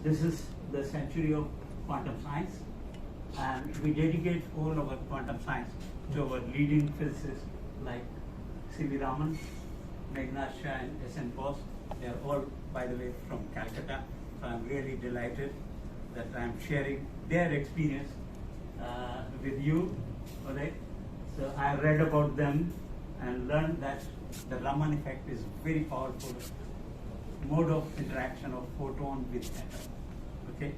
This is the century of quantum science, and we dedicate all our quantum science to our leading physicists like C.V. Raman, Meghnath Shah, and S.N. Bose. They are all, by the way, from Calcutta. So I'm really delighted that I'm sharing their experience with you. Okay? So I read about them and learned that the Raman effect is very powerful mode of interaction of photon with atom. Okay?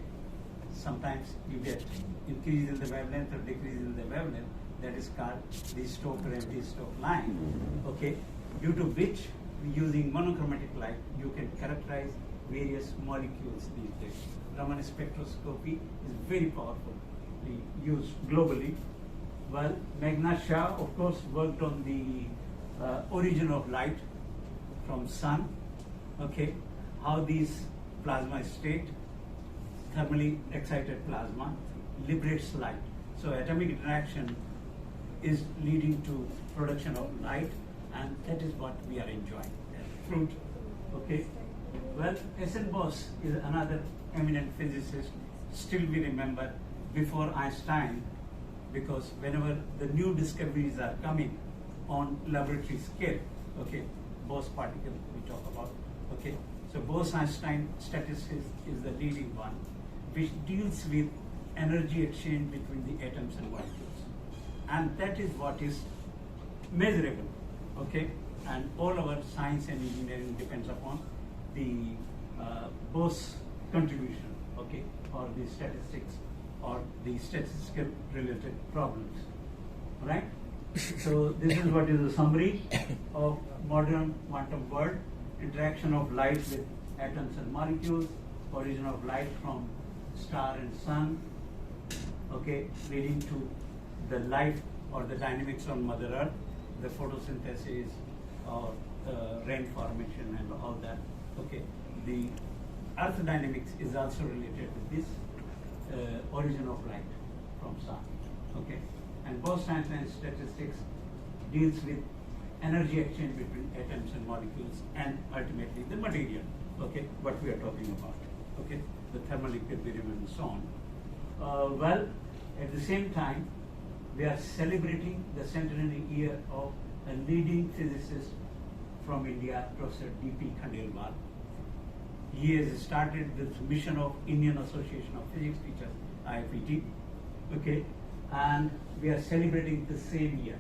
Sometimes you get increase in the wavelength or decrease in the wavelength. That is called the Stokes or anti-Stokes line. Okay? Due to which, using monochromatic light, you can characterize various molecules these days. Raman spectroscopy is very powerfully used globally. Well, Meghnath Shah, of course, worked on the origin of light from sun. Okay, how these plasma state, thermally excited plasma, liberates light. So atomic interaction is leading to production of light, and that is what we are enjoying. Fruit. Okay. Well, S.N. Bose is another eminent physicist. Still we remember before Einstein, because whenever the new discoveries are coming on laboratory scale, okay, Bose particle we talk about, okay. So Bose-Einstein statistics is the leading one, which deals with energy exchange between the atoms and molecules, and that is what is measurable, okay. And all our science and engineering depends upon the Bose contribution, okay, or the statistics or the statistical related problems, right? So this is what is the summary of modern quantum world: interaction of light with atoms and molecules, origin of light from star and sun, okay, leading to the life or the dynamics on Mother Earth, the photosynthesis or rain formation and all that, okay. The earth dynamics is also related with this origin of light from sun, okay. And Bose-Einstein statistics deals with energy exchange between atoms and molecules and ultimately the material, okay, what we are talking about, okay, the thermal equilibrium and so on. Well, at the same time, we are celebrating the centenary year of a leading physicist from India, Professor D.P. Khandelwal. He has started this mission of Indian Association of Physics Teachers, IIPT, okay, and we are celebrating the same year,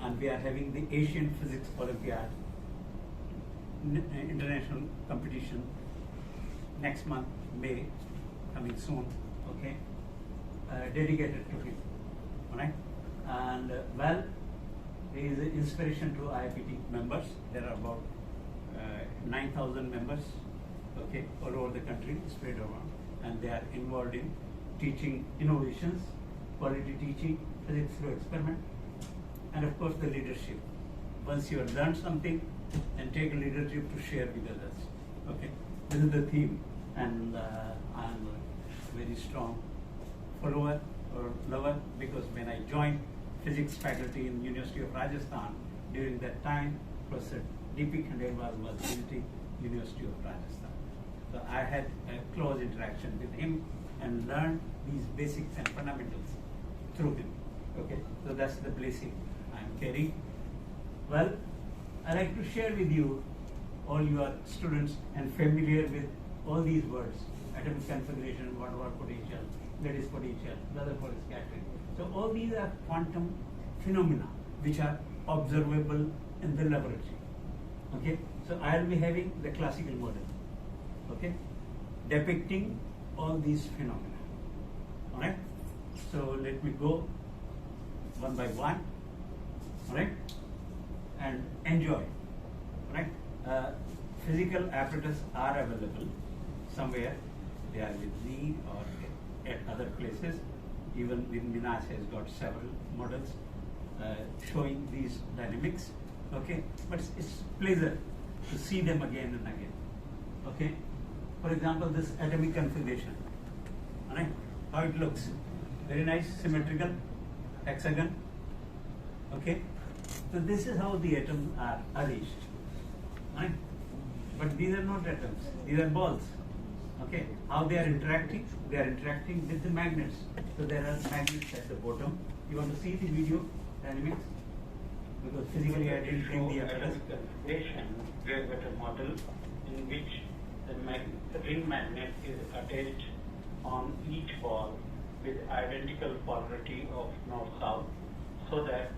and we are having the Asian Physics Olympiad international competition next month, May, coming soon, okay, dedicated to him, all right? And well, he is an inspiration to IIPT members. There are about 9,000 members, okay, all over the country, spread around, and they are involved in teaching innovations, quality teaching, physics through experiment, and of course the leadership. Once you have learned something, and take leadership to share with others, okay. This is the theme, and I am a very strong follower or lover, because when I joined physics faculty in University of Rajasthan, during that time, Professor D.P. Khandelwal was visiting University of Rajasthan. So I had a close interaction with him and learned these basics and fundamentals through him. Okay, so that's the blessing I'm carrying. Well, I like to share with you, all your students, and familiar with all these words: atomic configuration, one-watt potential, lattice potential, Rutherford scattering. So all these are quantum phenomena which are observable in the laboratory. Okay, so I'll be having the classical model, okay, depicting all these phenomena. All right. So let me go one by one. All right, and enjoy. All right. Physical apparatus are available somewhere. They are with me or at other places. Even with Minas has got several models showing these dynamics. Okay, but it's pleasure to see them again and again. Okay, for example, this atomic configuration. All right, how it looks, very nice, symmetrical, hexagon. Okay, so this is how the atoms are arranged. Right, but these are not atoms; these are balls. Okay, how they are interacting? They are interacting with the magnets. So there are magnets at the bottom. You want to see the video dynamics? Because physically I didn't bring the apparatus. We have got a model in which the ring magnet is attached on each ball with identical polarity of north-south, so that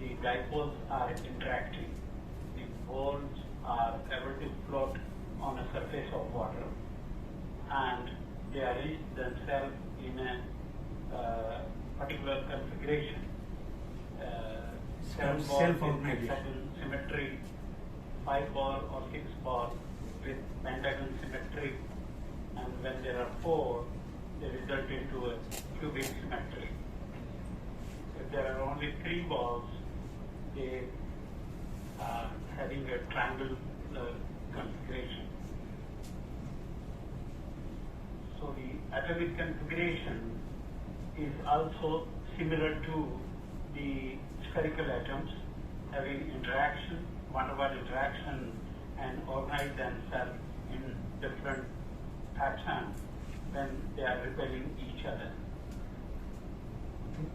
the dipoles are interacting. The balls are able to float on a surface of water, and they arrange themselves in a particular configuration. Self-organization. Symmetry, 5 ball or 6 ball with pentagon symmetry, and when there are 4, they result into a cubic symmetry. If there are only 3 balls, they are having a triangle configuration. So the atomic configuration is also similar to the spherical atoms, having interaction, van der Waals interaction, and organize themselves in different patterns when they are repelling each other. Okay.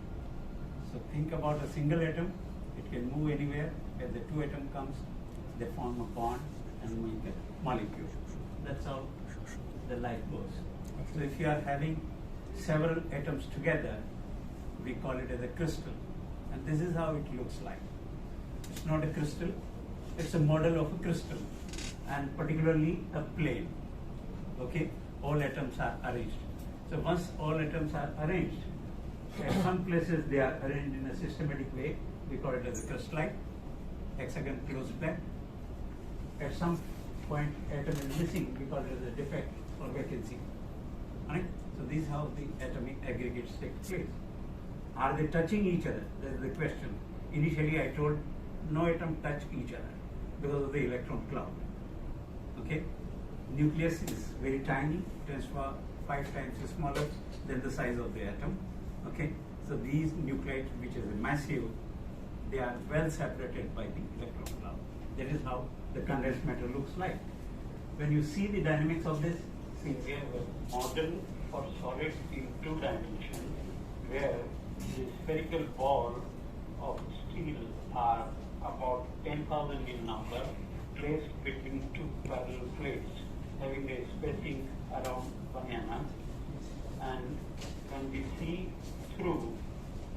So think about a single atom. It can move anywhere. When the 2 atom comes, they form a bond and make a molecule. That's how the life goes. So if you are having several atoms together, we call it as a crystal. And this is how it looks like. It's not a crystal, it's a model of a crystal, and particularly a plane. Okay, all atoms are arranged. So once all atoms are arranged, at some places they are arranged in a systematic way. We call it as a crystalline, hexagon closed plane. At some point atom is missing, we call it as a defect or vacancy. Right? So this is how the atomic aggregates take place. Are they touching each other? That is the question. Initially I told no atom touch each other because of the electron cloud. Okay? Nucleus is very tiny, 5 times smaller than the size of the atom. Okay? So these nuclei, which is massive, they are well separated by the electron cloud. That is how the condensed matter looks like. When you see the dynamics of this, we have a model for solid in 2 dimensions where the spherical ball of steel are about 10,000 in number, placed between 2 parallel plates having a spacing around 1 mm. And when we see through,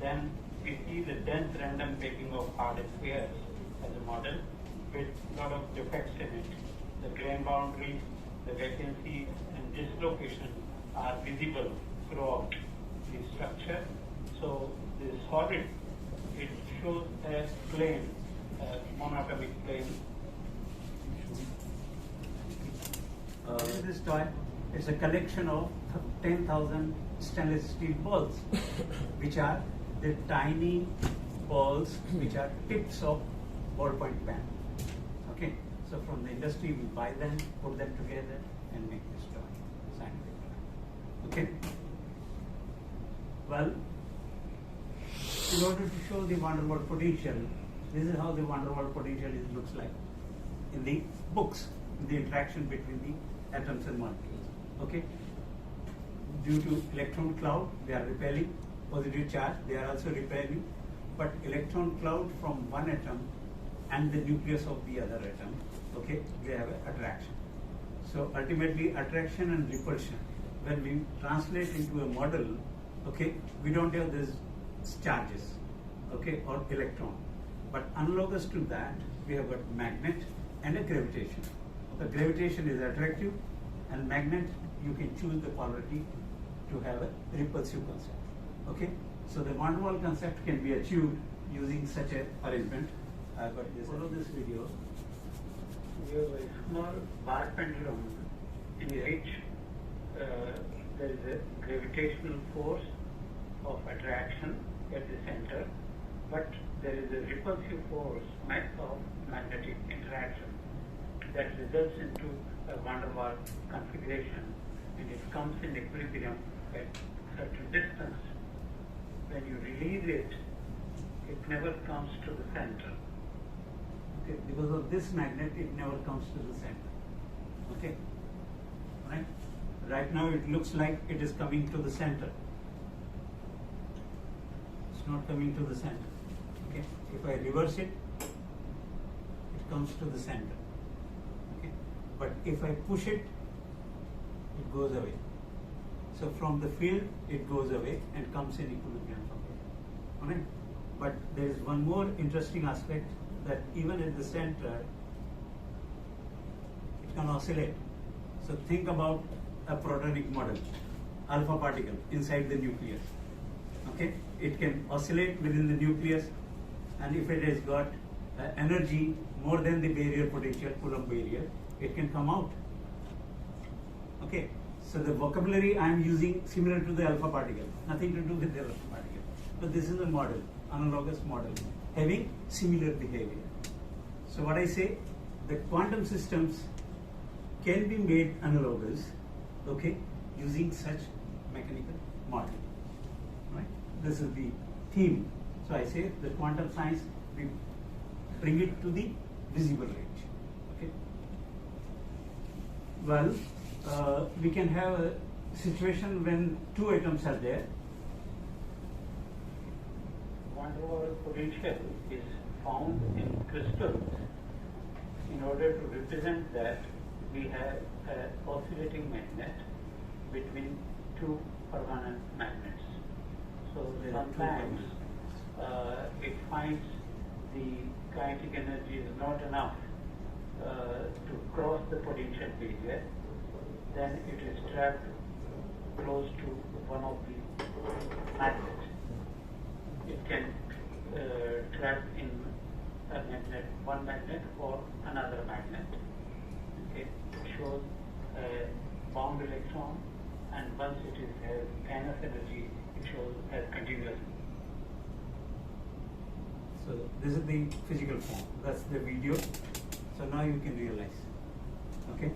then we see the dense random taking of hard spheres as a model with a lot of defects in it. The grain boundaries, the vacancy and dislocation are visible throughout the structure. So the solid, it shows a plane, a monatomic plane. This toy, it's a collection of 10,000 stainless steel balls, which are the tiny balls which are tips of ballpoint pen. Okay, so from the industry we buy them, put them together and make this toy, scientific toy. Okay. Well, in order to show the van der Waals potential, this is how the van der Waals potential looks like in the books, in the interaction between the atoms and molecules. Okay. Due to electron cloud, they are repelling. Positive charge, they are also repelling. But electron cloud from one atom and the nucleus of the other atom, okay, they have an attraction. So ultimately, attraction and repulsion, when we translate into a model, okay, we don't have these charges, okay, or electron. But analogous to that, we have got magnet and a gravitation. The gravitation is attractive, and magnet, you can choose the polarity to have a repulsive concept. Okay, so the van der Waals concept can be achieved using such an arrangement. Follow this video. We have a small bar pendulum in which there is a gravitational force of attraction at the center, but there is a repulsive force of magnetic interaction that results into a van der Waals configuration, and it comes in equilibrium at certain distance. When you release it, it never comes to the center. Okay, because of this magnet, it never comes to the center. Okay, right? Right now it looks like it is coming to the center. It's not coming to the center. Okay. If I reverse it, it comes to the center. Okay. But if I push it, it goes away. So from the field, it goes away and comes in equilibrium from here. All right. But there is one more interesting aspect, that even at the center, it can oscillate. So think about a protonic model, alpha particle inside the nucleus. Okay, it can oscillate within the nucleus, and if it has got energy more than the barrier potential, Coulomb barrier, it can come out. Okay, so the vocabulary I am using similar to the alpha particle, nothing to do with the alpha particle. But this is a model, analogous model, having similar behavior. So what I say, the quantum systems can be made analogous, okay, using such mechanical model. Right? This is the theme. So I say the quantum science, we bring it to the visible range. Okay. Well, we can have a situation when two atoms are there. Van der Waals potential is found in crystals. In order to represent that, we have an oscillating magnet between two permanent magnets. So sometimes it finds the kinetic energy is not enough to cross the potential barrier, then it is trapped close to one of the magnets. It can trap in a magnet, one magnet or another magnet. Okay, it shows a bound electron, and once it is has enough energy, it shows as continuous. So this is the physical form. That's the video. So now you can realize. Okay.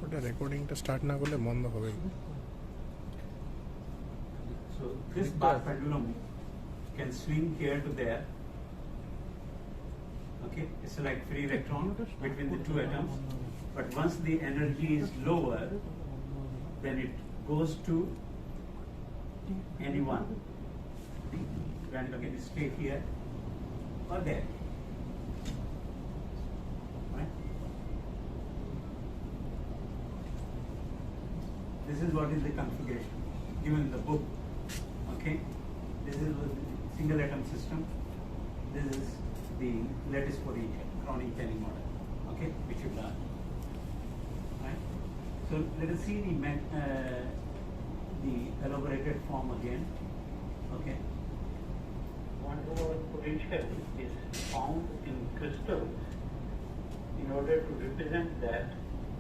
ওটা রেকর্ডিংটা start না করলে বন্ধ হবে। So this bar pendulum can swing here to there. Okay, it's like free electron between the two atoms. But once the energy is lower, then it goes to any one. Then it can stay here or there. Right? This is what is the configuration given in the book. Okay, this is the single atom system. This is the lattice potential, Kronig-Penny model. Okay, which you learned. Right. So let us see the elaborated form again. Okay. Van der Waals potential is found in crystals. In order to represent that,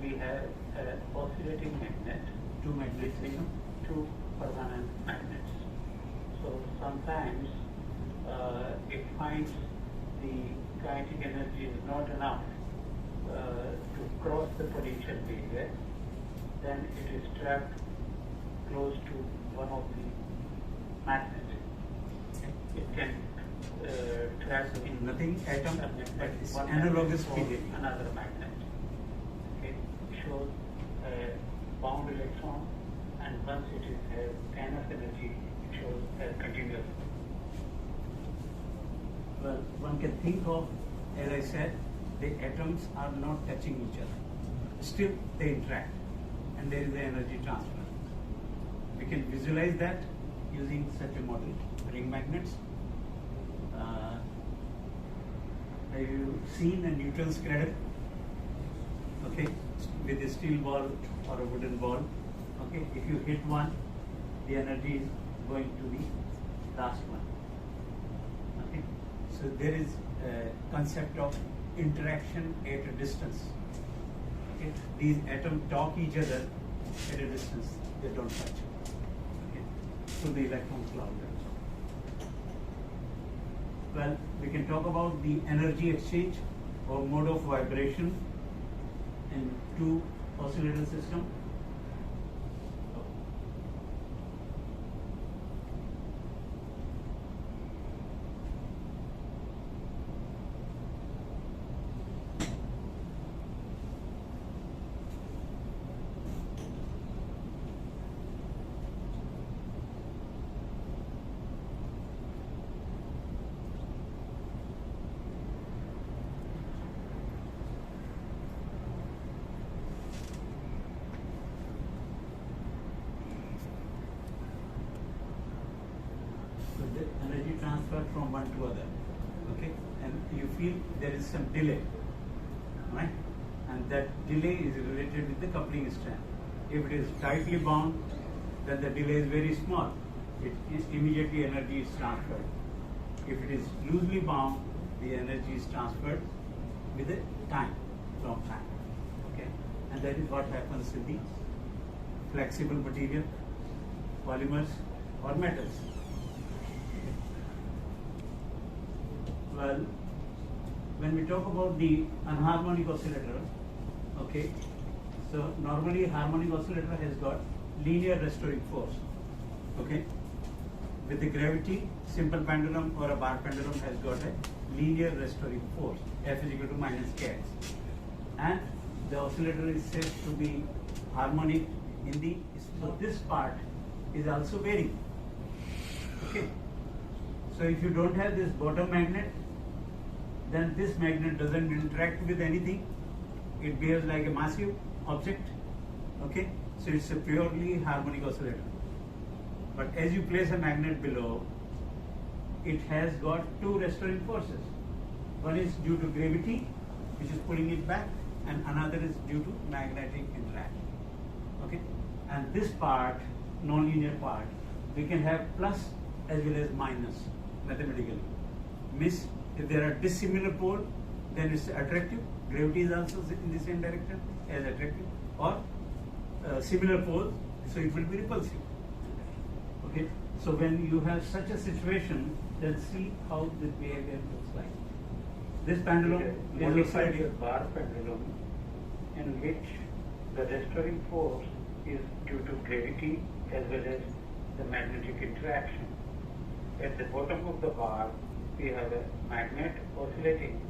we have an oscillating magnet Two magnet between system. two permanent magnets. So sometimes it finds the kinetic energy is not enough to cross the potential barrier, then it is trapped close to one of the magnets. It can trap in Nothing atom, a magnet, but it's one analogous magnet or behavior. another magnet. Okay, it shows a bound electron, and once it is has enough energy, it shows as continuous. Well, one can think of, as I said, the atoms are not touching each other. Still, they interact, and there is the energy transfer. We can visualize that using such a model, ring magnets. Have you seen a Newton's cradle? Okay, with a steel ball or a wooden ball. Okay, if you hit one, the energy is going to the last one. Okay, so there is a concept of interaction at a distance. Okay, these atoms talk each other at a distance; they don't touch. Okay, so the electron cloud. Well, we can talk about the energy exchange or mode of vibration in two oscillator system. transfer from one to other, okay? And you feel there is some delay, right? And that delay is related with the coupling strand. If it is tightly bound, then the delay is very small. It is immediately energy is transferred. If it is loosely bound, the energy is transferred with a time, long time, okay? And that is what happens in the flexible material, polymers or metals. Well, when we talk about the anharmonic oscillator, okay, so normally harmonic oscillator has got linear restoring force, okay. With the gravity, simple pendulum or a bar pendulum has got a linear restoring force, F is equal to minus kx. And the oscillator is said to be harmonic in the, so this part is also varying, okay. So if you don't have this bottom magnet, then this magnet doesn't interact with anything. It behaves like a massive object, okay. So it's a purely harmonic oscillator. But as you place a magnet below, it has got two restoring forces. One is due to gravity, which is pulling it back, and another is due to magnetic interaction, okay. And this part, non-linear part, we can have plus as well as minus mathematically. Means if there are dissimilar poles, then it's attractive. Gravity is also in the same direction as attractive, or similar poles, so it will be repulsive. Okay. So when you have such a situation, then see how the behavior looks like. This pendulum is modified also bar pendulum in which the restoring force is due to gravity as well as the magnetic interaction. At the bottom of the bar, we have a magnet oscillating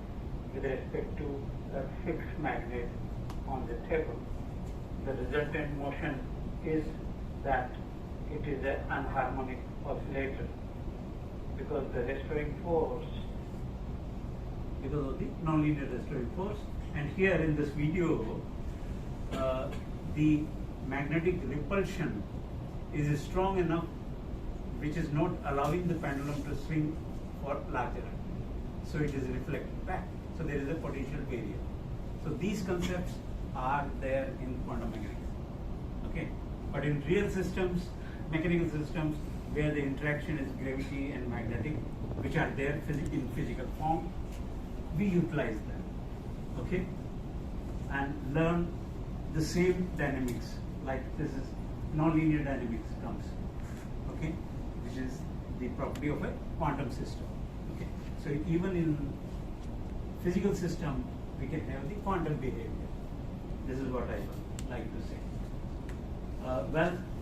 with respect to a fixed magnet on the table. The resultant motion is that it is an anharmonic oscillator because the restoring force, because of the nonlinear restoring force. And here in this video, the magnetic repulsion is strong enough, which is not allowing the pendulum to swing for larger. So it is reflected back. So there is a potential barrier. So these concepts are there in quantum mechanics. Okay, but in real systems, mechanical systems, where the interaction is gravity and magnetic, which are there in physical form, we utilize them. Okay, and learn the same dynamics. Like this is nonlinear dynamics comes. Okay, which is the property of a quantum system. Okay, so even in physical system, we can have the quantum behavior. This is what I would like to say.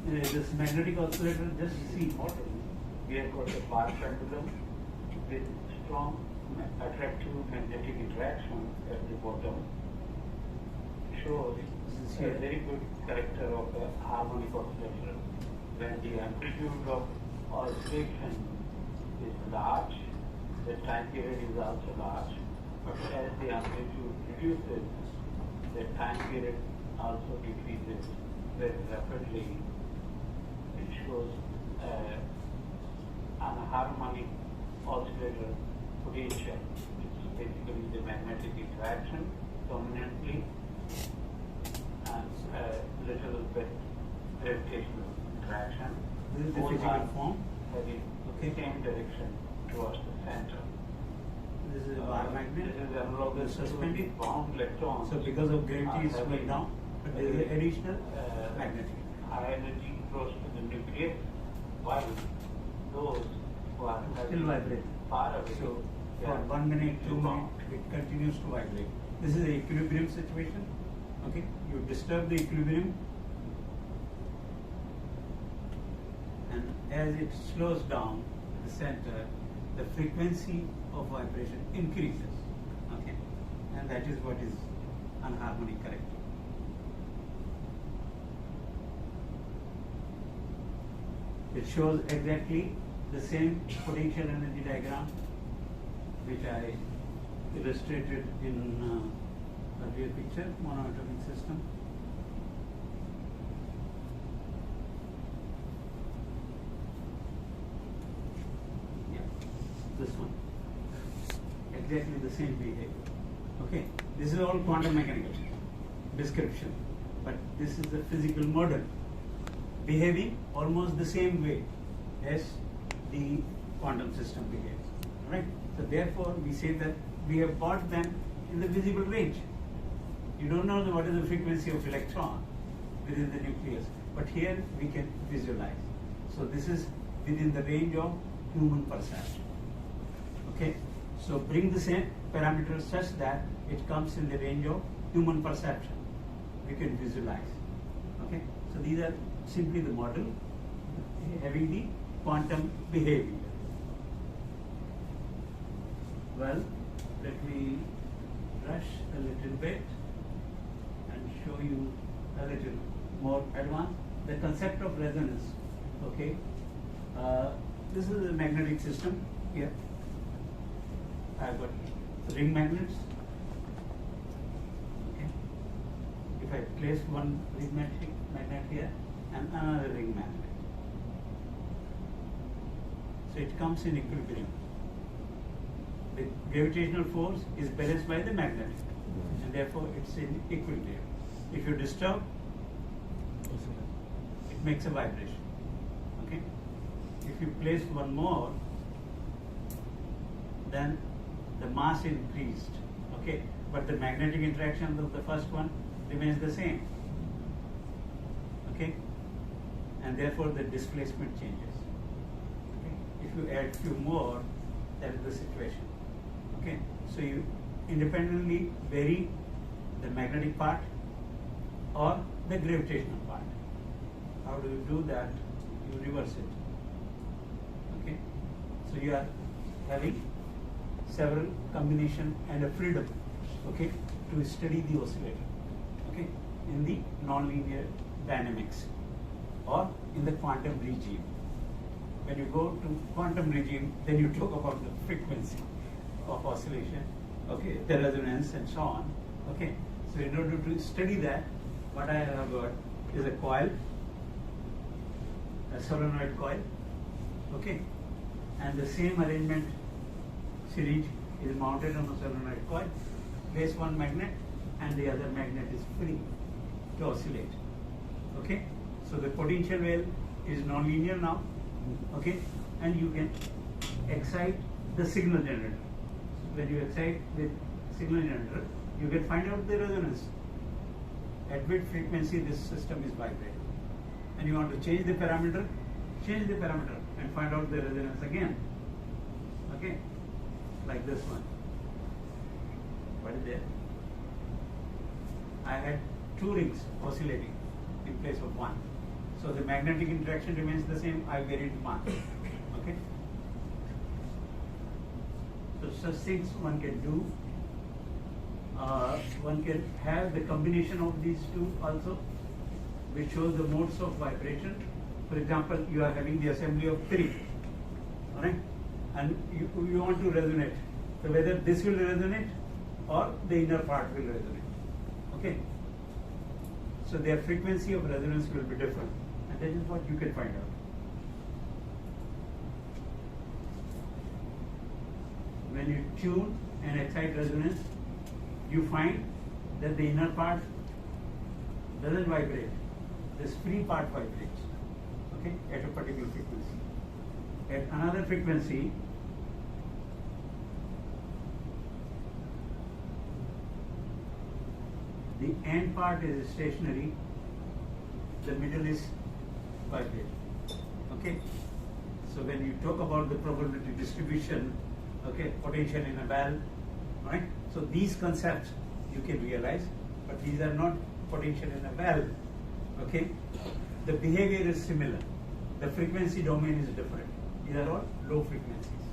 This magnetic oscillator, just see model, we have got a bar pendulum with strong attractive magnetic interaction at the bottom. Shows a very good character of a harmonic oscillator. When the amplitude of oscillation is large, the time period is also large. But as the amplitude reduces, the time period also decreases very rapidly. It shows an harmonic oscillator potential. It's basically the magnetic interaction dominantly and a little bit gravitational interaction. This is the Both physical are form. heading Okay. same direction towards the center. This is a bar magnet. This is analogous to suspended. bound electrons. So because of gravity, it's going down, but there is an additional magnetic. High energy close to the nucleus, while those who are Still vibrate. far away. So they for are 1 minute, 2 bound. minutes, it continues to vibrate. This is an equilibrium situation. Okay, you disturb the equilibrium, and as it slows down the center, the frequency of vibration increases. Okay, and that is what is anharmonic character. It shows exactly the same potential energy diagram which I illustrated in earlier picture, monoatomic system. Yeah. this one. Exactly the same behavior. Okay, this is all quantum mechanical description, but this is the physical model behaving almost the same way as the quantum system behaves. Right? So therefore, we say that we have brought them in the visible range. You don't know what is the frequency of electron within the nucleus, but here we can visualize. So this is within the range of human perception. Okay, so bring the same parameters such that it comes in the range of human perception. We can visualize. Okay, so these are simply the model having the quantum behavior. Well, let me rush a little bit and show you a little more advanced. The concept of resonance. Okay, this is a magnetic system here. I've got ring magnets. Okay, if I place one ring magnet here and another ring magnet, so it comes in equilibrium. The gravitational force is balanced by the magnet, and therefore it's in equilibrium. If you disturb, it makes a vibration. Okay. If you place one more, then the mass increased. Okay, but the magnetic interaction of the first one remains the same. Okay, and therefore the displacement changes. Okay, if you add few more, that is the situation. Okay, so you independently vary the magnetic part or the gravitational part. How do you do that? You reverse it. Okay, so you are having several combination and a freedom, okay, to study the oscillator, okay, in the nonlinear dynamics or in the quantum regime. When you go to quantum regime, then you talk about the frequency of oscillation, okay, the resonance and so on. Okay, so in order to study that, what I have got is a coil, a solenoid coil, okay, and the same arrangement series is mounted on a solenoid coil. Place one magnet and the other magnet is free to oscillate. Okay, so the potential well is nonlinear now. Okay, and you can excite the signal generator. When you excite with signal generator, you can find out the resonance. At what frequency this system is vibrating. And you want to change the parameter and find out the resonance again. Okay, like this one. What is there? I had two rings oscillating in place of one. So the magnetic interaction remains the same. I varied one. Okay. So such things one can do. One can have the combination of these two also, which shows the modes of vibration. For example, you are having the assembly of three, all right, and you want to resonate. So whether this will resonate or the inner part will resonate. Okay. So their frequency of resonance will be different, and that is what you can find out. When you tune and excite resonance, you find that the inner part doesn't vibrate. This free part vibrates, okay, at a particular frequency. At another frequency, the end part is stationary, the middle is vibrating. Okay? So when you talk about the probability distribution, okay, potential in a valve, right? So these concepts you can realize, but these are not potential in a valve. Okay? The behavior is similar. The frequency domain is different. These are all low frequencies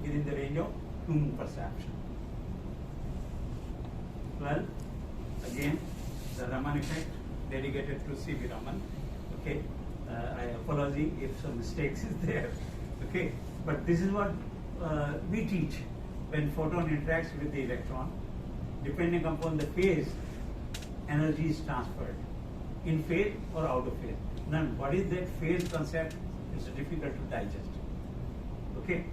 within the range of human perception. Well, again, the Raman effect dedicated to C.V. Raman. Okay, I apologize if some mistakes is there. Okay, but this is what we teach when photon interacts with the electron. Depending upon the phase, energy is transferred in phase or out of phase. None. What is that phase concept? It's difficult to digest. Okay,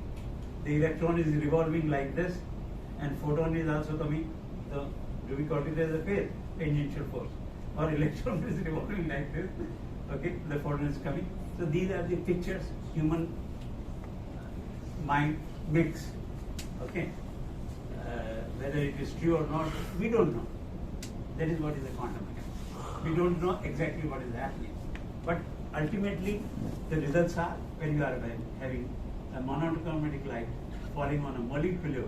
the electron is revolving like this, and photon is also coming. So do we call it as a phase, tangential force? Or electron is revolving like this, okay, the photon is coming. So these are the pictures human mind makes, okay. Whether it is true or not, we don't know. That is what is the quantum mechanics. We don't know exactly what is happening. But ultimately, the results are, when you are having a monochromatic light falling on a molecular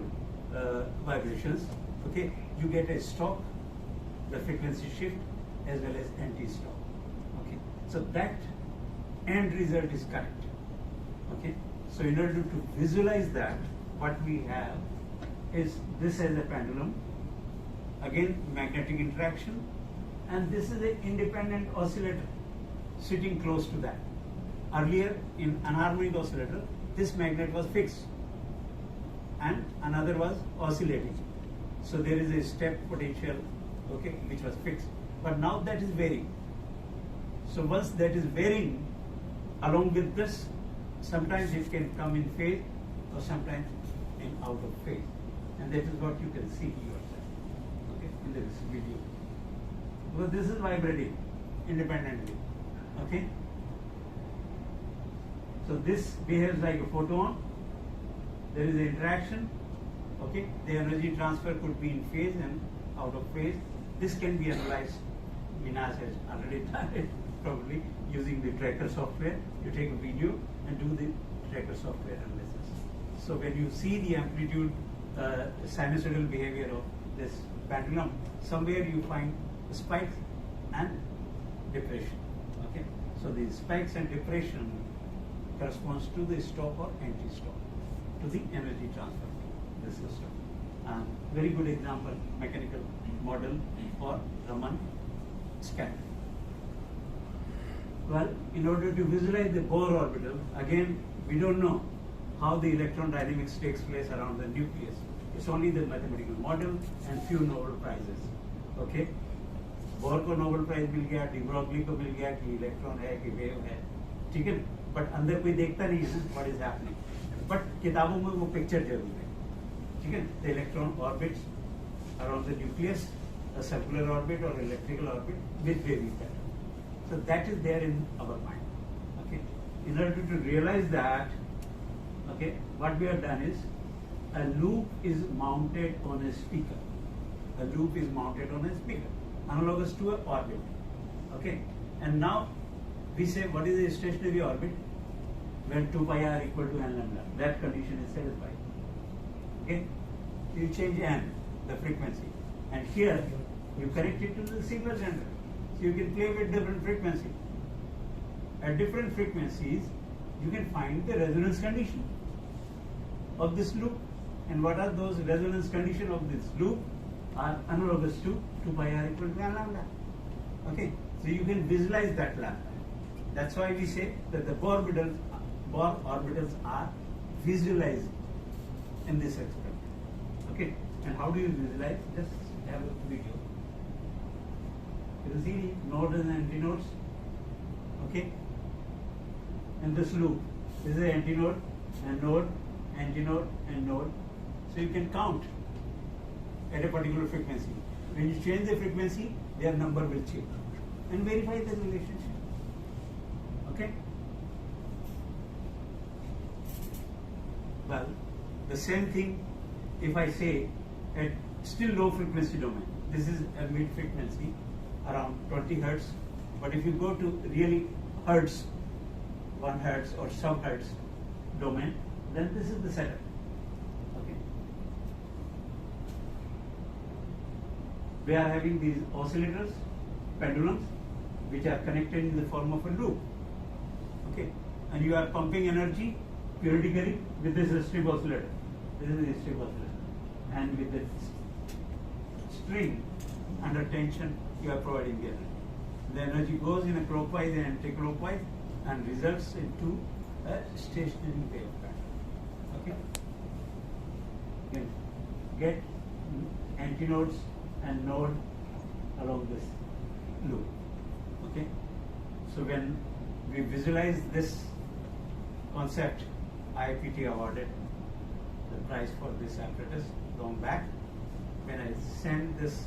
vibrations, okay, you get a stop, the frequency shift, as well as anti-stop. Okay, so that end result is correct. Okay, so in order to visualize that, what we have is this as a pendulum, again magnetic interaction, and this is an independent oscillator sitting close to that. Earlier in anharmonic oscillator, this magnet was fixed and another was oscillating. So there is a step potential, okay, which was fixed. But now that is varying. So once that is varying, along with this, sometimes it can come in phase or sometimes in out of phase. And that is what you can see yourself, okay, in this video. Because this is vibrating independently, okay. So this behaves like a photon. There is an interaction, okay. The energy transfer could be in phase and out of phase. This can be analyzed. Minas has already done it, probably using the tracker software. You take a video and do the tracker software analysis. So when you see the amplitude, sinusoidal behavior of this pendulum, somewhere you find spikes and depression. Okay, so the spikes and depression corresponds to the stop or anti-stop, to the energy transfer to the system. Very good example, mechanical model for Raman scattering. Well, in order to visualize the Bohr orbital, again, we don't know how the electron dynamics takes place around the nucleus. It's only the mathematical model and few Nobel prizes. Okay, bore को Nobel prize मिल गया, de Broglie को मिल गया कि electron है कि wave है, ठीक है, बट अंदर कोई देखता नहीं है व्हाट इज हैपनिंग, बट किताबों में वो पिक्चर जरूर है, ठीक है. The electron orbits around the nucleus, a circular orbit or electrical orbit with wavy pattern. So that is there in our mind. Okay. In order to realize that, okay, what we have done is a loop is mounted on a speaker. A loop is mounted on a speaker, analogous to an orbit. Okay. And now we say what is a stationary orbit when 2 pi r equal to n lambda. That condition is satisfied. Okay. You change n, the frequency, and here you connect it to the single generator. So you can play with different frequencies. At different frequencies, you can find the resonance condition of this loop. And what are those resonance conditions of this loop? Are analogous to 2 pi r equal to n lambda. Okay, so you can visualize that lambda. That's why we say that the Bohr orbitals are visualized in this experiment. Okay, and how do you visualize? Just have a video. You can see the nodes and antinodes. Okay, and this loop. This is an antinode and node, antinode and node. So you can count at a particular frequency. When you change the frequency, their number will change, and verify the relationship. Okay. Well, the same thing if I say at still low frequency domain. This is a mid frequency around 20 hertz. But if you go to really hertz, 1 hertz or sub-hertz domain, then this is the setup. Okay. We are having these oscillators, pendulums, which are connected in the form of a loop. Okay. And you are pumping energy periodically with this strip oscillator. This is the strip oscillator. And with the string under tension, you are providing the energy. The energy goes in a clockwise and anti-clockwise and results into a stationary wave pattern. Okay? You can get antinodes and node along this loop. Okay? So when we visualize this concept, IIPT awarded, the prize for this apparatus long back. When I sent this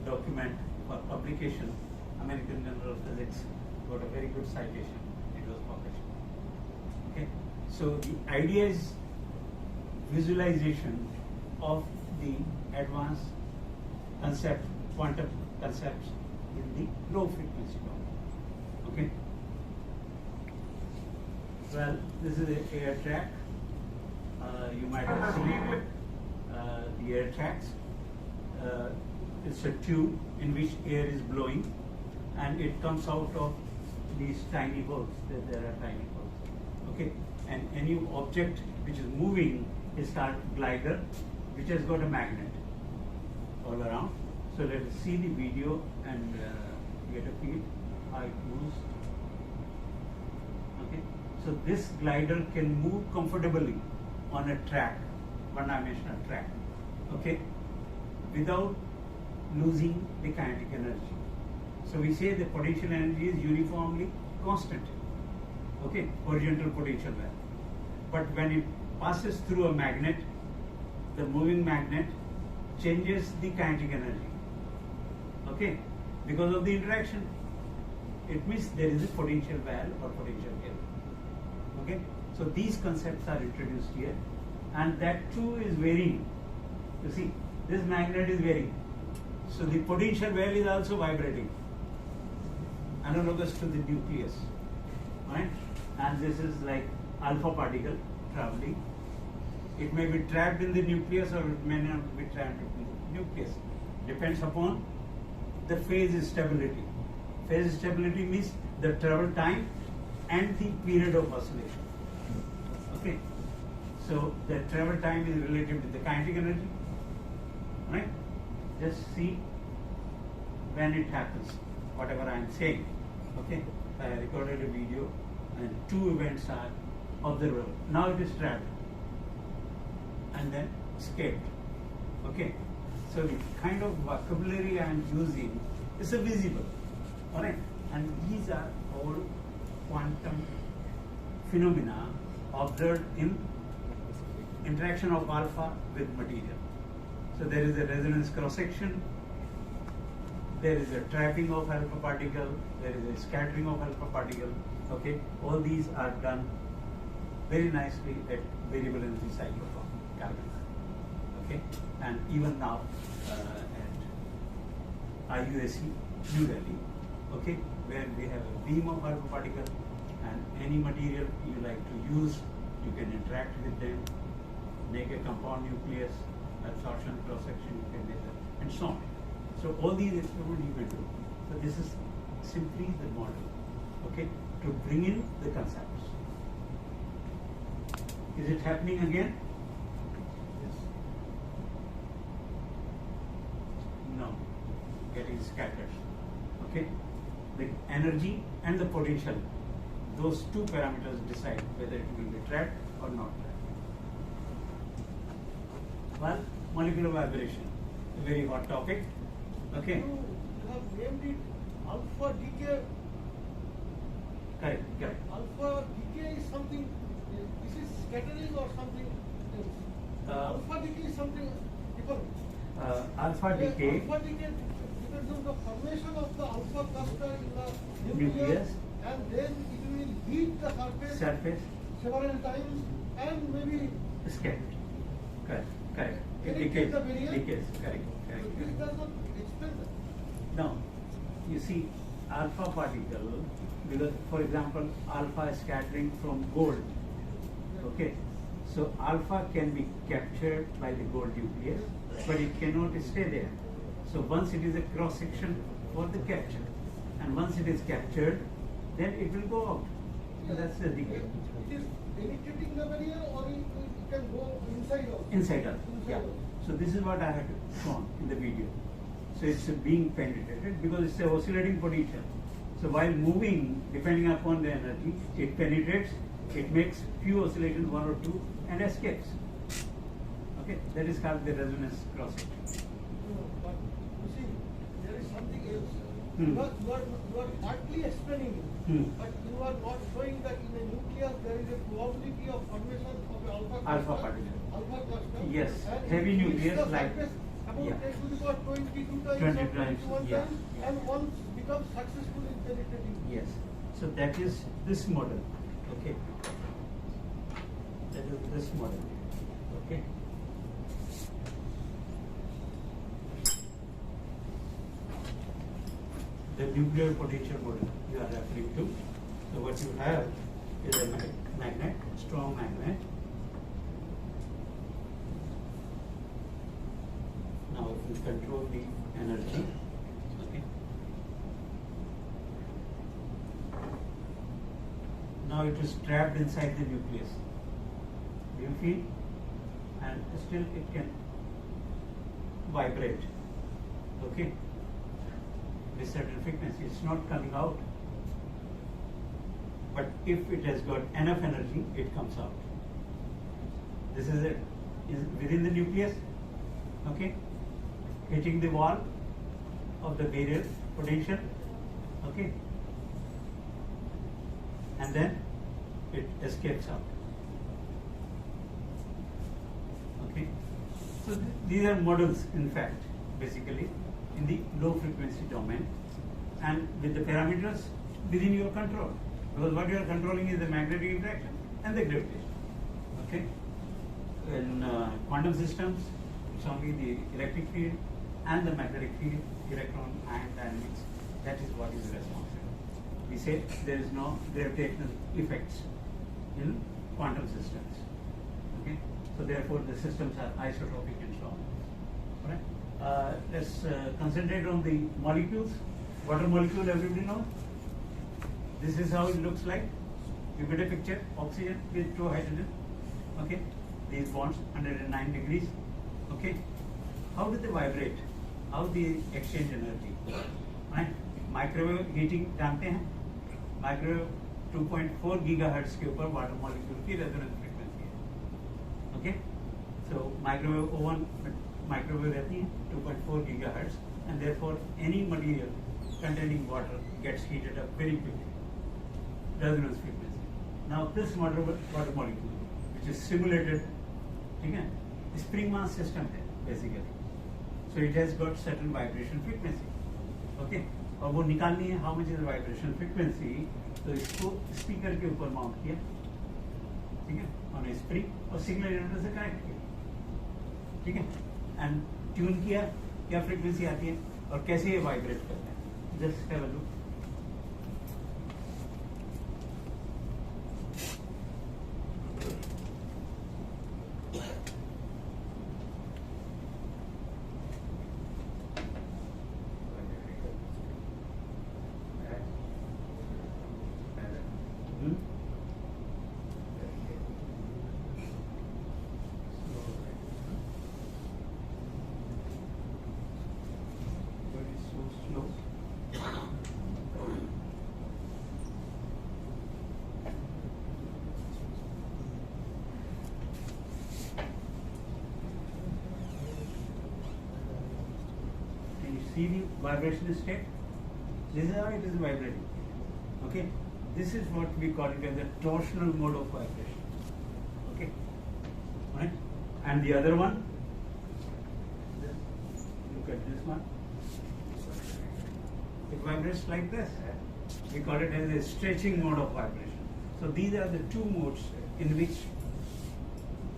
document for publication, American Journal of Physics got a very good citation. It was published. Okay, so the idea is visualization of the advanced concept, quantum concepts in the low frequency domain. Okay. Well, this is an air track. You might have seen the air tracks. It's a tube in which air is blowing, and it comes out of these tiny holes. There are tiny holes. Okay, and any object which is moving is called glider, which has got a magnet all around. So let us see the video and get a feel how it moves. Okay, so this glider can move comfortably on a track, one-dimensional track. Okay, without losing the kinetic energy. So we say the potential energy is uniformly constant. Okay, horizontal potential value. But when it passes through a magnet, the moving magnet changes the kinetic energy. Okay, because of the interaction. It means there is a potential valve or potential error. Okay, so these concepts are introduced here, and that too is varying. You see, this magnet is varying. So the potential well is also vibrating, analogous to the nucleus, right? And this is like alpha particle traveling. It may be trapped in the nucleus or it may not be trapped in the nucleus. Depends upon the phase stability. Phase stability means the travel time and the period of oscillation. Okay. So the travel time is related to the kinetic energy, right? Just see when it happens, whatever I am saying. Okay, I recorded a video and two events are observable. Now it is trapped and then escaped. Okay, so the kind of vocabulary I am using is visible, alright? And these are all quantum phenomena observed in interaction of alpha with material. So there is a resonance cross-section, there is a trapping of alpha particle, there is a scattering of alpha particle. Okay, all these are done very nicely at variable energy cyclotron calculator. Okay, and even now at IUSC New Delhi, okay, where we have a beam of alpha particle, and any material you like to use, you can interact with them, make a compound nucleus, absorption cross-section you can measure, and so on. So all these experiments you can do. So this is simply the model, okay, to bring in the concepts. Is it happening again? Yes. No, getting scattered. Okay, the energy and the potential, those two parameters decide whether it will be trapped or not trapped. Well, molecular vibration, a very hot topic. Okay. You have named it alpha decay. Correct, correct. Alpha decay is something, this is scattering or something else. Alpha decay is something different. Alpha decay. Alpha decay depends on the formation of the alpha cluster in the Nucleus. nucleus, and then it will heat the surface several times and maybe Escape. Correct, correct. Can it decays. take the variance? Decays, correct, correct. this does not explain that. No, you see, alpha particle, because for example, alpha is scattering from gold. Okay, so alpha can be captured by the gold nucleus, but it cannot stay there. So once it is a cross section for the capture, and once it is captured, then it will go out. So that's the decay. It is penetrating the barrier, or it can go inside also. Inside out, yeah. also. So this is what I have shown in the video. So it's being penetrated because it's a oscillating potential. So while moving, depending upon the energy, it penetrates, it makes few oscillations, one or two, and escapes. Okay, that is called the resonance cross section. No, but you see, there is something else. Hmm. You are partly explaining it, Hmm. but you are not showing that in a nucleus there is a probability of formation of alpha particle. Alpha cluster. Yes, And heavy it nucleus reaches the like- surface about yeah. 10 to the power 22 times 20 or times, 21 yeah, times, yeah. and once becomes successful in penetrating. Yes, so that is this model, okay? That is this model, okay? The nuclear potential model you are referring to. So what you have is a magnet, strong magnet. Now you control the energy. Okay. Now it is trapped inside the nucleus. Do you feel? And still it can vibrate. Okay. With certain frequency, it's not coming out. But if it has got enough energy, it comes out. This is it. Is within the nucleus, okay, hitting the wall of the barrier potential, okay, and then it escapes out. Okay, so these are models, in fact, basically in the low frequency domain, and with the parameters within your control. Because what you are controlling is the magnetic interaction and the gravitation. Okay? In quantum systems, it's only the electric field and the magnetic field, electron ion dynamics. That is what is responsible. We say there is no gravitational effects in quantum systems. Okay? So therefore the systems are isotropic and so on. Alright? Let's concentrate on the molecules. Water molecule, everybody knows. This is how it looks like. You get a picture, oxygen with 2 hydrogen. Okay, these bonds 109 degrees. Okay, how do they vibrate? How they exchange energy? Right? Microwave heating जानते हैं? Microwave 2.4 gigahertz के ऊपर water molecule की resonance frequency है. Okay, so microwave oven microwave रहती है 2.4 gigahertz, and therefore any material containing water gets heated up very quickly. Resonance frequency. Now this water molecule, which is simulated, again, spring mass system है basically. So it has got certain vibration frequency. Okay, और वो निकालनी है how much is the vibration frequency, तो इसको speaker के ऊपर mount किया, ठीक है, on a spring, और सिग्नल जनरेटर से कनेक्ट किया, ठीक है, and ट्यून किया, क्या frequency आती है और कैसे ये वाइब्रेट करता है. Just have a look. See the vibration state? This is how it is vibrating. Okay? This is what we call it as a torsional mode of vibration. Okay? Right? And the other one, look at this one. It vibrates like this. We call it as a stretching mode of vibration. So these are the two modes in which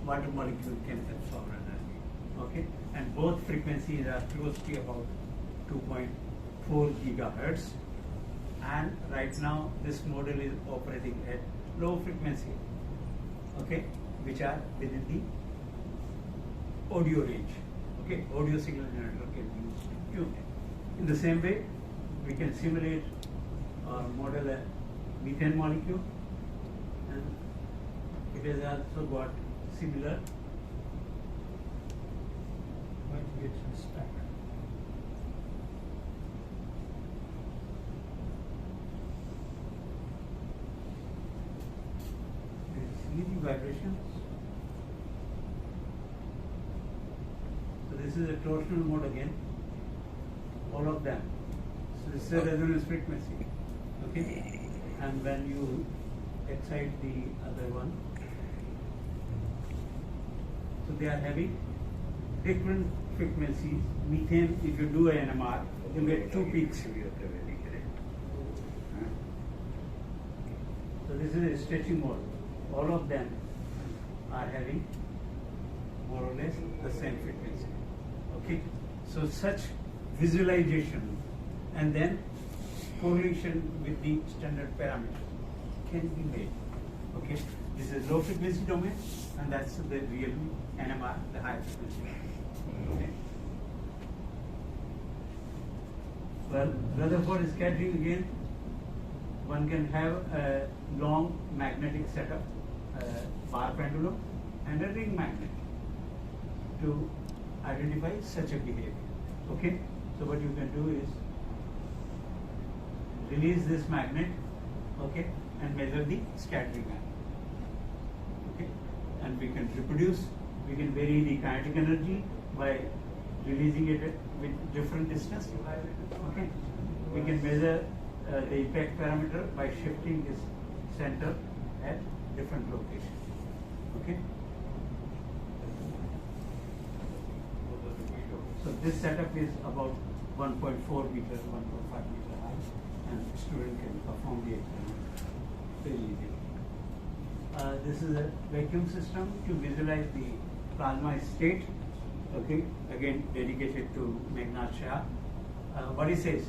water molecule can absorb energy. Okay? And both frequencies are close to about 2.4 gigahertz, and right now this model is operating at low frequency, okay, which are within the audio range. Okay, audio signal generator can be used to tune it. In the same way, we can simulate or model a methane molecule, and it has also got similar stack. See the vibrations. So this is a torsional mode again. All of them. So this is a resonance frequency. Okay. And when you excite the other one, they are having different frequencies. Methane, if you do an NMR, you get 2 peaks. So this is a stretching mode. All of them are having more or less the same frequency. Okay? So such visualization and then correlation with the standard parameters can be made. Okay? This is low frequency domain, and that's the real NMR, the high frequency. Okay? Well, Rutherford scattering again, one can have a long magnetic setup, bar pendulum, and a ring magnet to identify such a behavior. Okay? So what you can do is release this magnet, okay, and measure the scattering angle. Okay? And we can reproduce, we can vary the kinetic energy by releasing it with different distance. Okay? We can measure the impact parameter by shifting this center at different locations. Okay? So this setup is about 1.4 meter, 1.5 meter high, and student can perform the experiment very easily. This is a vacuum system to visualize the plasma state. Okay, again dedicated to Meghnad Shah. What he says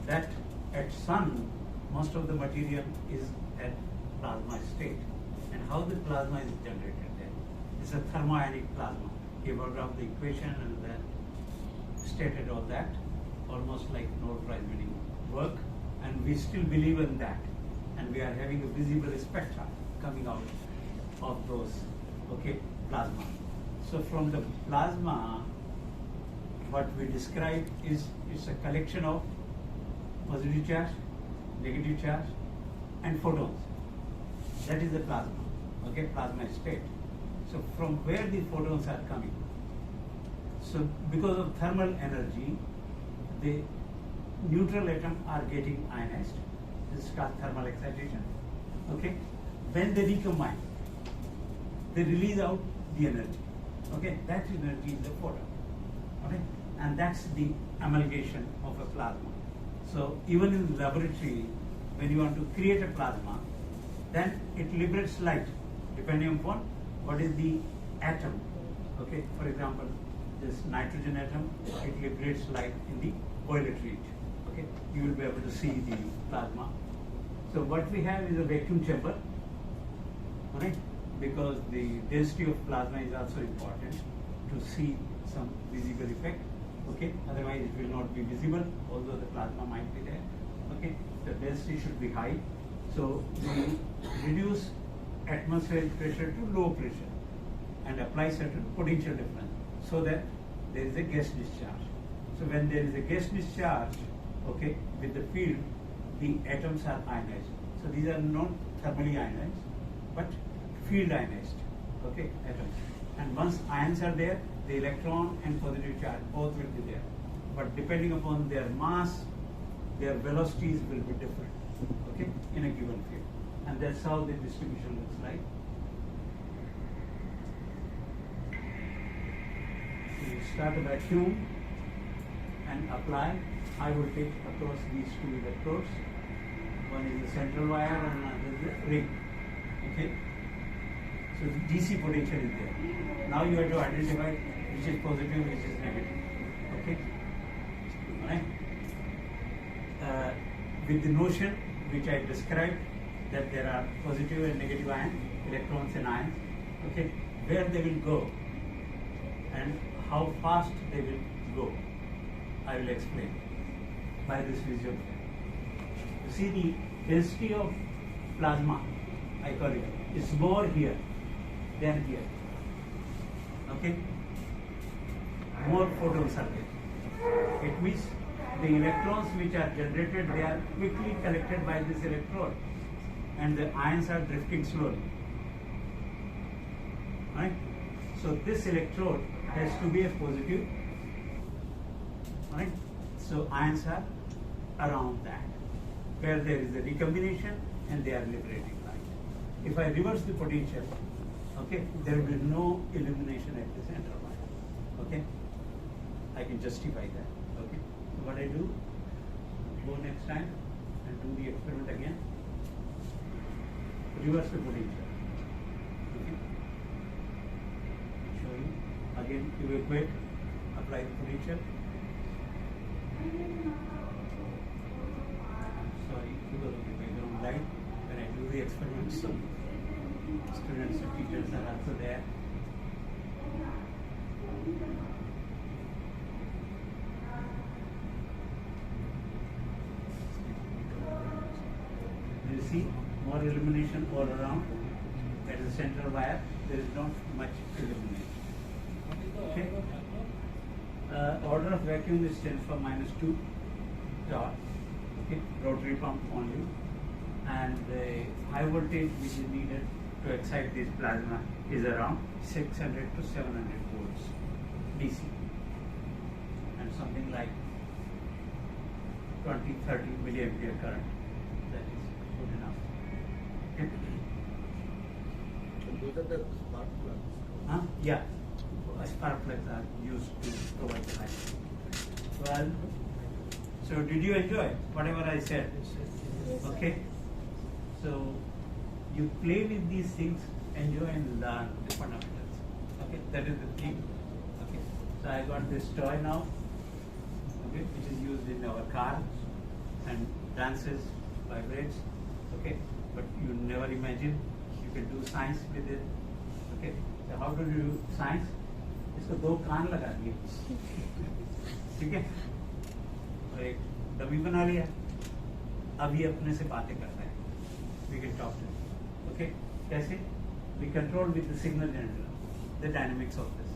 that at sun most of the material is at plasma state, and how the plasma is generated there. It's a thermionic plasma. He worked out the equation and then stated all that, almost like Nobel Prize winning work, and we still believe in that, and we are having a visible spectra coming out of those, okay, plasma. So from the plasma, what we describe is it's a collection of positive charge, negative charge, and photons. That is the plasma, okay, plasma state. So from where the photons are coming? So because of thermal energy, the neutral atoms are getting ionized. This is called thermal excitation. Okay? When they recombine, they release out the energy. Okay? That energy is the photon. Okay? And that's the amalgamation of a plasma. So even in the laboratory, when you want to create a plasma, then it liberates light depending upon what is the atom. Okay? For example, this nitrogen atom, it liberates light in the boiler treat. Okay, you will be able to see the plasma. So what we have is a vacuum chamber, right? Because the density of plasma is also important to see some visible effect. Okay, otherwise it will not be visible, although the plasma might be there. Okay, the density should be high. So we reduce atmospheric pressure to low pressure and apply certain potential difference, so that there is a gas discharge. So when there is a gas discharge, okay, with the field, the atoms are ionized. So these are not thermally ionized, but field ionized, okay, atoms. And once ions are there, the electron and positive charge both will be there. But depending upon their mass, their velocities will be different, okay, in a given field. And that's how the distribution looks like. You start a vacuum and apply high voltage across these two electrodes. One is the central wire and another is the ring. Okay? So the DC potential is there. Now you have to identify which is positive, which is negative. Okay? Alright? With the notion which I described, that there are positive and negative ions, electrons and ions. Okay? Where they will go and how fast they will go, I will explain by this visual. You see the density of plasma, I call it, is more here than here. Okay? More photons are there. It means the electrons which are generated, they are quickly collected by this electrode, and the ions are drifting slowly. Right? So this electrode has to be a positive, right? So ions are around that, where there is a recombination and they are liberating light. If I reverse the potential, Okay, there will be no illumination at the center wire. Okay, I can justify that. Okay, so what I do, go next time and do the experiment again. Reverse the potential. Okay, show you again. Evacuate, apply the potential. Sorry, because of the background light. When I do the experiments, some students and teachers are also there. You see more illumination all around. At the central wire, there is not much illumination. Okay. Order of vacuum is 10 for -2 torr. Okay, rotary pump only, and the high voltage which is needed to excite this plasma is around 600 to 700 volts DC, and something like 20-30 milliampere current. That is good enough. Okay. Those are the spark plugs. Yeah, spark plugs are used to provide the light. Well, so did you enjoy whatever I said? Okay. So you play with these things, enjoy and learn the fundamentals. Okay, that is the thing. Okay. So I got this toy now, okay, which is used in our car and dances, vibrates. Okay, but you never imagine you can do science with it. Okay, so how do you do science? इसको 2 कान लगा दिए, ठीक है, और एक dummy बना लिया, अब ये अपने से बातें करता है. We can talk to him. Okay, कैसे? We control with the signal generator the dynamics of this.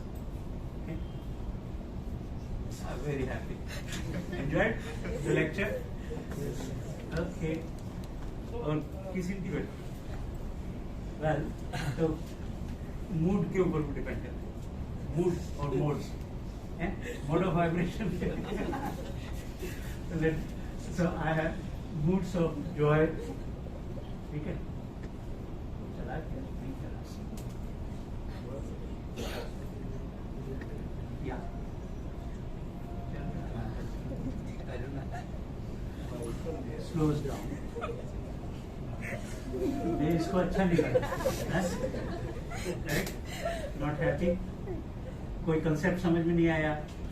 Okay, I'm very happy. Enjoyed the lecture? Okay. और किसी की बेटा? Well, तो मूड के ऊपर डिपेंड करता है. Mood or modes, mode of vibration. So I have moods of joy. ठीक है, चला क्या नहीं चला? Yeah. I don't know. Slows down. मैं इसको अच्छा नहीं लगा. Right? Not happy. कोई कंसेप्ट समझ में नहीं आया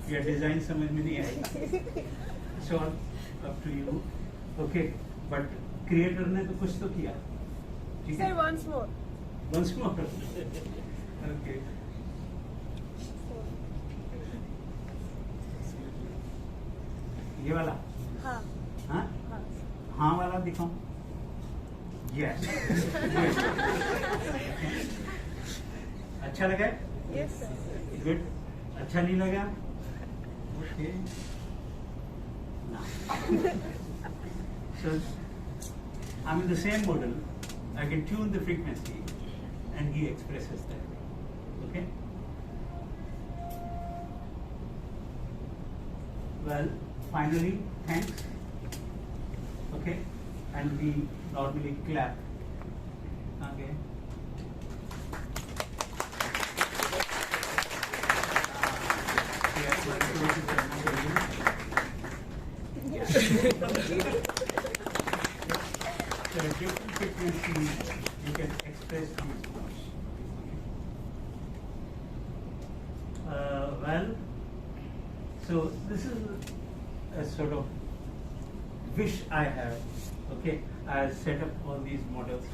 या डिजाइन समझ में नहीं आई. It's all up to you. Okay, but creator ने तो कुछ तो किया. ठीक है? Sir, once more. Once more. Okay. ये वाला? हाँ. हाँ? हाँ. हाँ वाला दिखाऊं? Yes. अच्छा लगा? Yes, sir. Good. अच्छा नहीं लगा? Okay. No. So, I'm in the same model. I can tune the frequency, and he expresses that. Okay. Well, finally, thanks. Okay, and we normally clap. Okay. So different frequencies you can express these notes. Well, so this is a sort of wish I have. Okay, I set up all these models,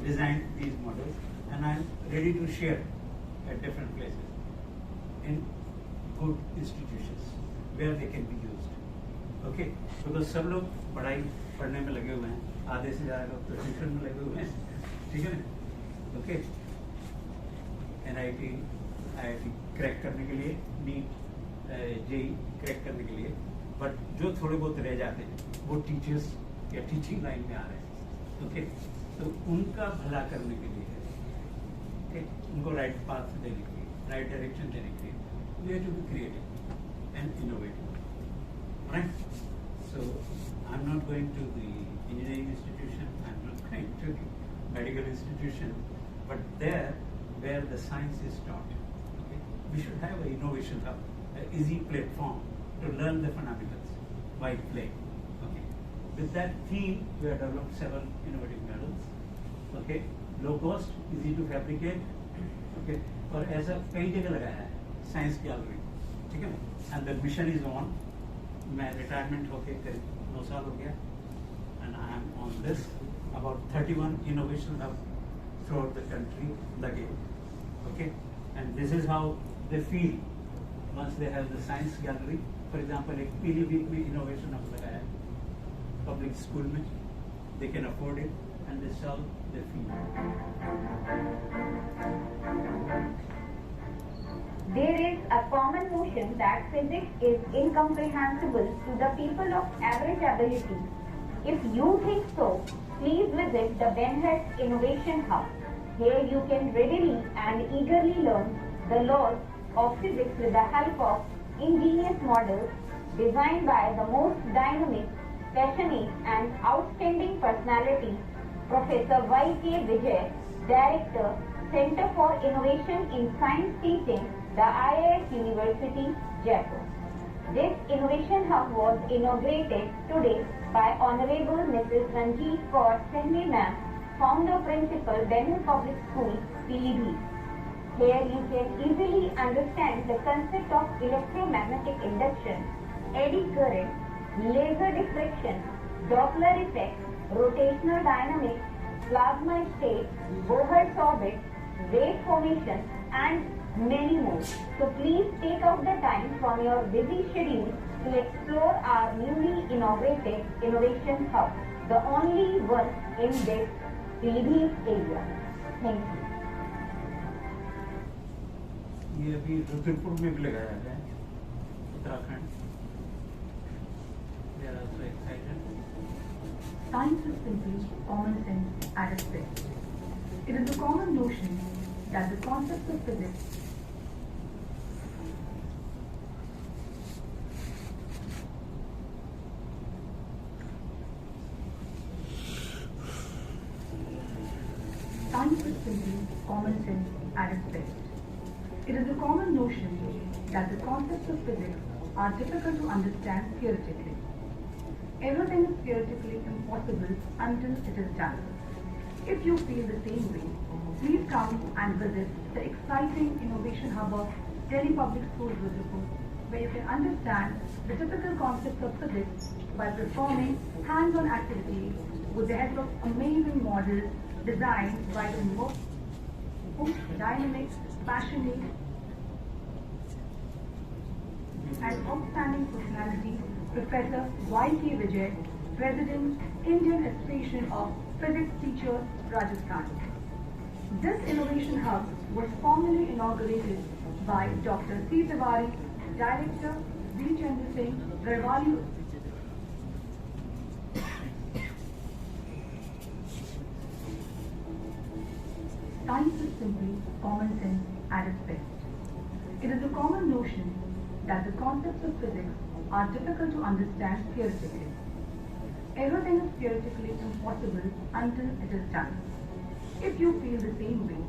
designed these models, and I'm ready to share at different places in good institutions where they can be used. Okay, because सब लोग पढ़ाई पढ़ने में लगे हुए हैं, आधे से ज़्यादा लोग तो ट्यूशन में लगे हुए हैं, ठीक है ना? ओके, NIT, IIT क्रैक करने के लिए, नीट, JEE क्रैक करने के लिए, बट जो थोड़े बहुत रह जाते हैं वो टीचर्स या टीचिंग लाइन में आ रहे हैं. ओके, तो उनका भला करने के लिए, okay, उनको राइट पाथ देने के लिए, राइट डायरेक्शन देने के लिए, we have to be creative and innovative. Right? So I'm not going to the engineering institution, I'm not going to the medical institution, but there where the science is taught. Okay? We should have an innovation hub, an easy platform to learn the fundamentals by play. Okay? With that theme, we have developed 7 innovative models. Okay? Low cost, easy to fabricate. Okay? और ऐसा कई जगह लगाया है science gallery, ठीक है ना? And the mission is on. मैं रिटायरमेंट होके करीब 9 साल हो गया, and I am on this. About 31 innovation hub throughout the country लगे. Okay? And this is how they feel once they have the science gallery. For example, एक पीलीभीत में innovation hub लगाया है public school में. They can afford it and they sell their fee. There is a common notion that physics is incomprehensible to the people of average ability. If you think so, please visit the Benhurst Innovation Hub. Here you can readily and eagerly learn the laws of physics with the help of ingenious models designed by the most dynamic, passionate and outstanding personality, Professor Y.K. Vijay, Director, Center for Innovation in Science Teaching, the IIS University, Jaipur. This innovation hub was inaugurated today by Honorable Mrs. Ranjit Kaur Singh Ma'am, Founder Principal, Benhur Public School, Pilibhit. Here you can easily understand the concept of electromagnetic induction, eddy current, laser diffraction, Doppler effect, rotational dynamics, plasma state, Bohr's orbit, wave formation, and many more. So please take out the time from your busy schedule to explore our newly inaugurated Innovation Hub, the only one in this Pilibhit area. Thank you. ये अभी रुद्रपुर में भी लगाया है, Uttarakhand. They are also excited. Science is simply common sense at its best. It is a common notion that the concepts of physics Science is simply common sense at its best. It is a common notion that the concepts of physics are difficult to understand theoretically. Everything is theoretically impossible until it is done. If you feel the same way, please come and visit the exciting Innovation Hub of Delhi Public Schools, Jaipur, where you can understand the typical concepts of physics by performing hands-on activities with the help of amazing models designed by the most dynamic, passionate, and outstanding personality, Professor Y.K. Vijay, President, Indian Association of Physics Teachers, Rajasthan. This Innovation Hub was formally inaugurated by Dr. C. Tiwari, Director, Vijay, Garhwal. Science is simply common sense at its best. It is a common notion that the concepts of physics are difficult to understand theoretically. Everything is theoretically impossible until it is done. If you feel the same way,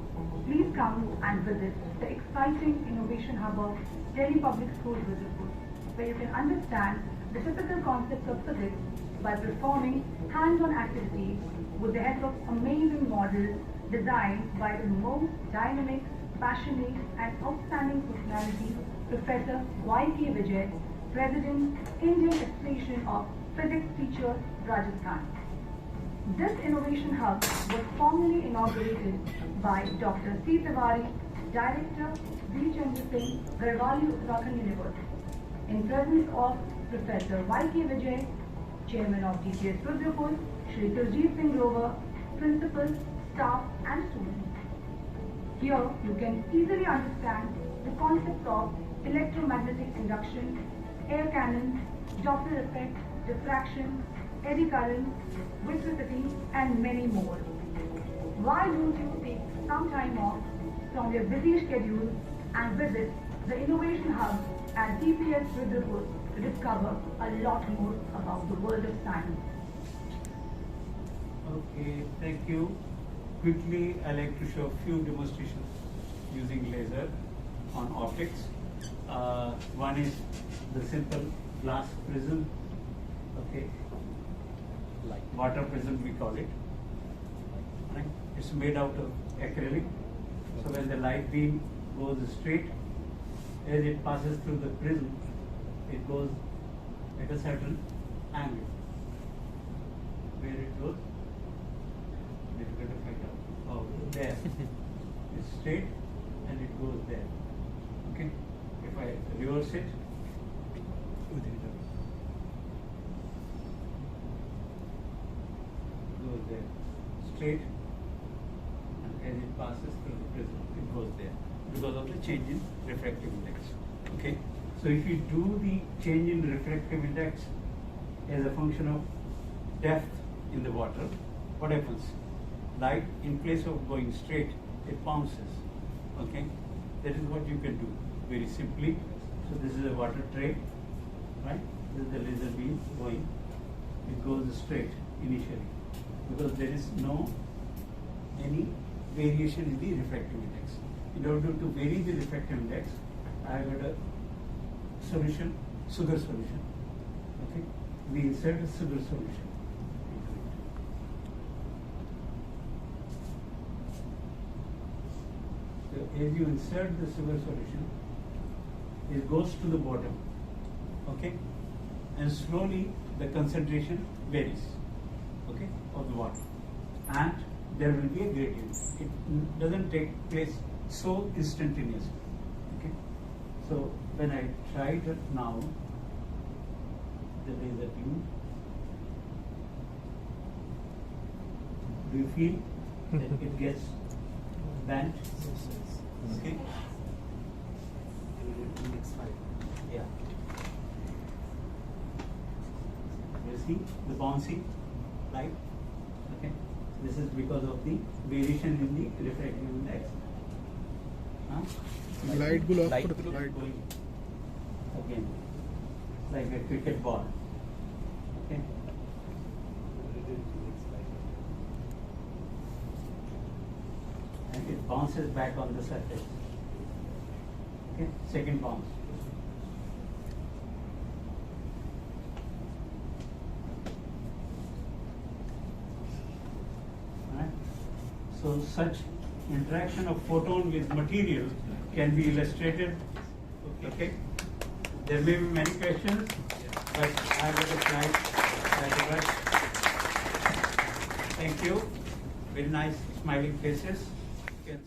please come and visit the exciting Innovation Hub of Delhi Public Schools, Jaipur, where you can understand the typical concepts of physics by performing hands-on activities with the help of amazing models designed by the most dynamic, passionate, and outstanding personality, Professor Y.K. Vijay, President, Indian Association of Physics Teachers, Rajasthan. This Innovation Hub was formally inaugurated by Dr. C. Tiwari, Director, Vijay, Garhwal, Uttarakhand University, in presence of Professor Y.K. Vijay, Chairman of IIS Shibpur, Shri Turjeet Singh Grover, Principal, staff and students. Here you can easily understand the concepts of electromagnetic induction, air cannon, Doppler effect, diffraction, eddy current, viscosity, and many more. Why don't you take some time off from your busy schedule and visit the Innovation Hub at DPS Shibpur to discover a lot more about the world of science. Okay, thank you. Quickly, I like to show a few demonstrations using laser on optics. One is the simple glass prism, okay, water prism we call it. Right? It's made out of acrylic. So when the light beam goes straight, as it passes through the prism, it goes at a certain angle. Where it goes, difficult to find out. Oh, there. It's straight and it goes there. Okay? If I reverse it, goes there. Straight, and as it passes through the prism, it goes there. Because of the change in refractive index. Okay? So if you do the change in refractive index as a function of depth in the water, what happens? Light, in place of going straight, it bounces. Okay? That is what you can do very simply. So this is a water tray, right? This is the laser beam going. It goes straight initially because there is no any variation in the refractive index. In order to vary the refractive index, I have got a solution, sugar solution. Okay? We insert a sugar solution. So as you insert the sugar solution, it goes to the bottom, okay, and slowly the concentration varies, okay, of the water, and there will be a gradient. It doesn't take place so instantaneously, okay. So when I try it now, the laser beam, do you feel that it gets bent? Okay. Yeah. You see the bouncy light? Okay. This is because of the variation in the refractive index. Light গুলো of Light করে দিল light going again, like a cricket ball. Okay. And it bounces back on the surface. Okay, second bounce. Alright. So such interaction of photon with material can be illustrated. Okay. There may be many questions, but I will reply very much. Thank you. Very nice smiling faces. You can